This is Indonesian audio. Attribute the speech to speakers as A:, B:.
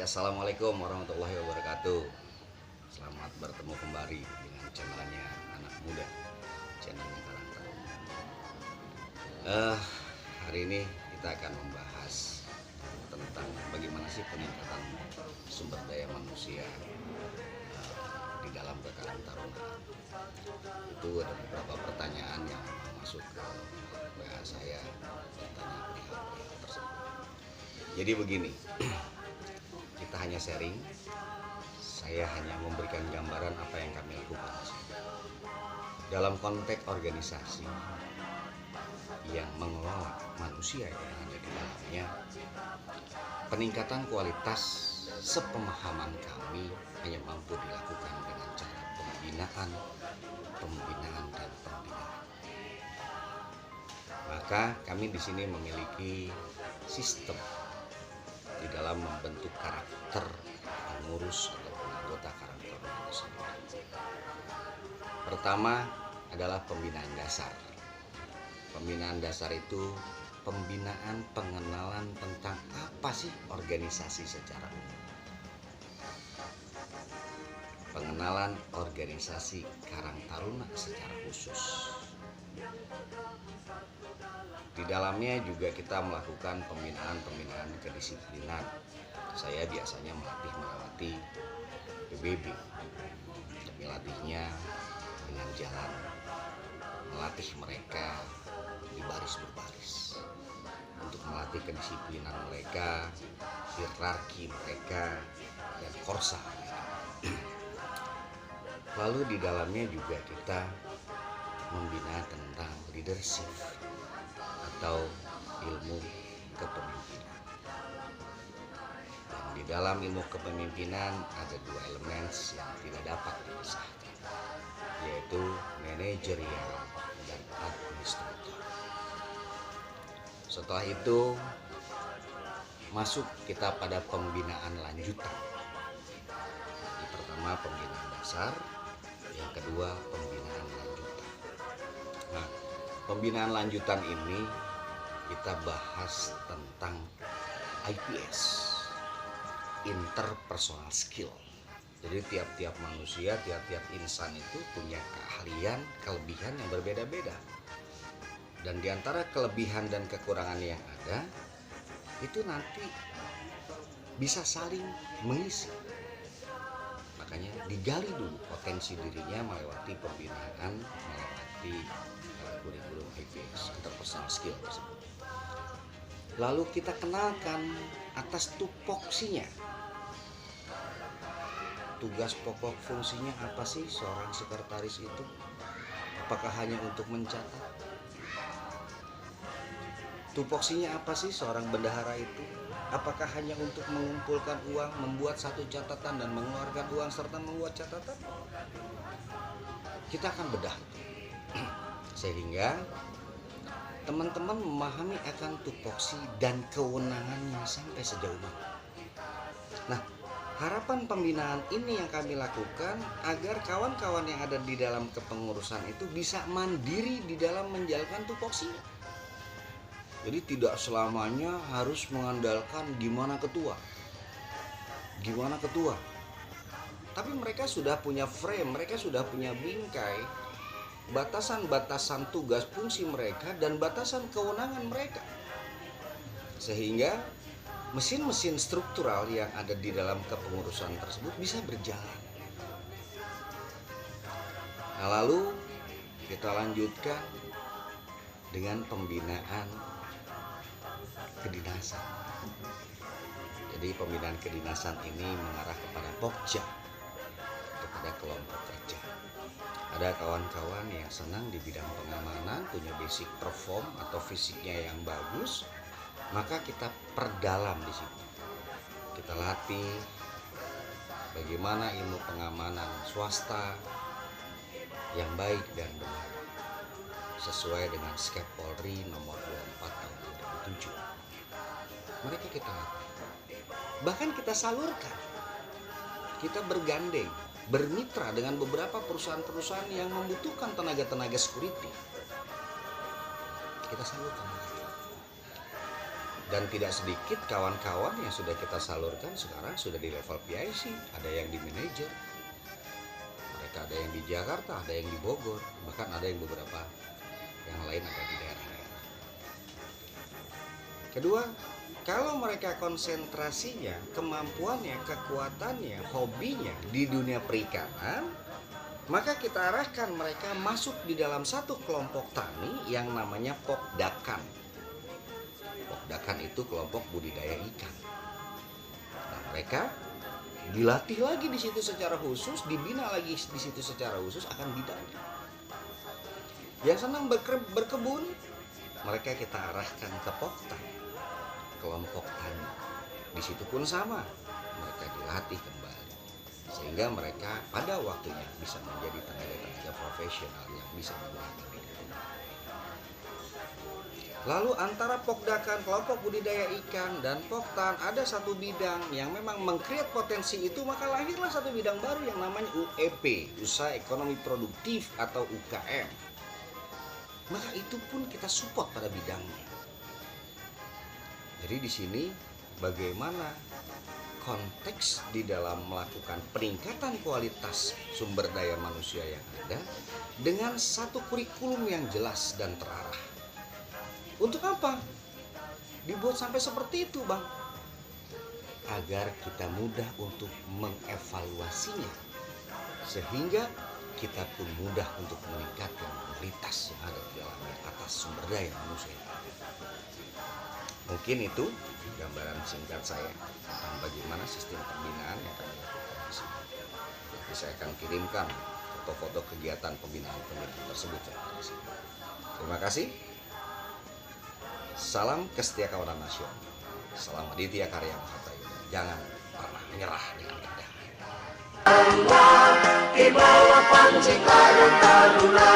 A: Baik, assalamualaikum warahmatullahi wabarakatuh. Selamat bertemu kembali dengan channelnya anak muda, channelnya Karang Taruna. Hari ini kita akan membahas tentang bagaimana sih peningkatan sumber daya manusia di dalam Karang Taruna. Itu ada beberapa pertanyaan yang masuk ke WA saya bertanya perihal tersebut. Jadi begini. Kita hanya sharing, saya hanya memberikan gambaran apa yang kami lakukan dalam konteks organisasi yang mengelola manusia yang ada di dalamnya. Peningkatan kualitas sepemahaman kami hanya mampu dilakukan dengan cara pembinaan dan pembinaan. Maka kami di sini memiliki sistem di dalam membentuk karakter pengurus ataupun anggota Karang Taruna itu sendiri. Pertama adalah pembinaan dasar. Pembinaan dasar itu pembinaan pengenalan tentang apa sih organisasi secara umum. Pengenalan organisasi Karang Taruna secara khusus. Di dalamnya juga kita melakukan pembinaan kedisiplinan. Saya biasanya melatih PBB. Kami latihnya dengan jalan, melatih mereka di baris berbaris untuk melatih kedisiplinan mereka, hierarki mereka, dan korsa. Lalu di dalamnya juga kita membina tentang leadership atau ilmu kepemimpinan. Dan di dalam ilmu kepemimpinan ada dua elemen yang tidak dapat dipisahkan, yaitu manajerial dan administrator. Setelah itu masuk kita pada pembinaan lanjutan. Yang pertama pembinaan dasar, yang kedua pembinaan lanjutan. Nah, pembinaan lanjutan ini kita bahas tentang IPS, interpersonal skill. Jadi tiap-tiap manusia, tiap-tiap insan itu punya keahlian, kelebihan yang berbeda-beda. Dan di antara kelebihan dan kekurangan yang ada, itu nanti bisa saling mengisi. Makanya digali dulu potensi dirinya melewati pembinaan, melewati kurikulum IPS, interpersonal skill tersebut. Lalu kita kenalkan atas tupoksinya. Tugas pokok fungsinya apa sih seorang sekretaris itu? Apakah hanya untuk mencatat? Tupoksinya apa sih seorang bendahara itu? Apakah hanya untuk mengumpulkan uang, membuat satu catatan dan mengeluarkan uang serta membuat catatan? Kita akan bedah itu. Sehingga teman-teman memahami akan tupoksi dan kewenangannya sampai sejauh mana. Nah, harapan pembinaan ini yang kami lakukan agar kawan-kawan yang ada di dalam kepengurusan itu bisa mandiri di dalam menjalankan tupoksi. Jadi tidak selamanya harus mengandalkan gimana ketua. Tapi mereka sudah punya frame, mereka sudah punya bingkai batasan-batasan tugas fungsi mereka dan batasan kewenangan mereka, sehingga mesin-mesin struktural yang ada di dalam kepengurusan tersebut bisa berjalan. Nah, lalu kita lanjutkan dengan pembinaan kedinasan. Jadi pembinaan kedinasan ini mengarah kepada Pokja, kepada kelompok kerja. Ada kawan-kawan yang senang di bidang pengamanan, punya basic perform atau fisiknya yang bagus, maka kita perdalam di situ. Kita latih bagaimana ilmu pengamanan swasta yang baik dan benar sesuai dengan Skep Polri nomor 24 tahun 2007. Mereka kita latih. Bahkan kita salurkan. Kita bergandeng, bermitra dengan beberapa perusahaan-perusahaan yang membutuhkan tenaga-tenaga security. Kita salurkan mereka. Dan tidak sedikit kawan-kawan yang sudah kita salurkan sekarang sudah di level PIC, ada yang di manajer. Mereka ada yang di Jakarta, ada yang di Bogor, bahkan ada yang beberapa yang lain ada di daerah-daerah. Kedua, kalau mereka konsentrasinya, kemampuannya, kekuatannya, hobinya di dunia perikanan, maka kita arahkan mereka masuk di dalam satu kelompok tani yang namanya Pokdakan. Pokdakan itu kelompok budidaya ikan. Nah, mereka dilatih lagi di situ secara khusus, dibina lagi di situ secara khusus akan bidangnya. Yang senang berkebun, mereka kita arahkan ke Poktan, kelompok tani. Di situ pun sama, mereka dilatih kembali sehingga mereka pada waktunya bisa menjadi tenaga-tenaga profesional yang bisa menggunakan bidang. Lalu antara Pokdakan, kelompok budidaya ikan, dan Poktan ada satu bidang yang memang mengkreat potensi itu, maka lahirlah satu bidang baru yang namanya UEP, Usaha Ekonomi Produktif atau UKM. Maka itu pun kita support pada bidangnya. Jadi di sini bagaimana konteks di dalam melakukan peningkatan kualitas sumber daya manusia yang ada dengan satu kurikulum yang jelas dan terarah. Untuk apa? Dibuat sampai seperti itu, Bang. Agar kita mudah untuk mengevaluasinya. Sehingga kita pun mudah untuk meningkatkan kualitas yang ada di dalamnya atas sumber daya manusia. Mungkin itu gambaran singkat saya tentang bagaimana sistem pembinaan yang kami lakukan di sini. Nanti saya akan kirimkan foto-foto kegiatan pembinaan tersebut. Terima kasih. Salam kesetiakawanan nasional. Salam Aditya Karya Mahatayuda. Jangan pernah menyerah dengan keadaan. Allah di bawah panci karun taruna.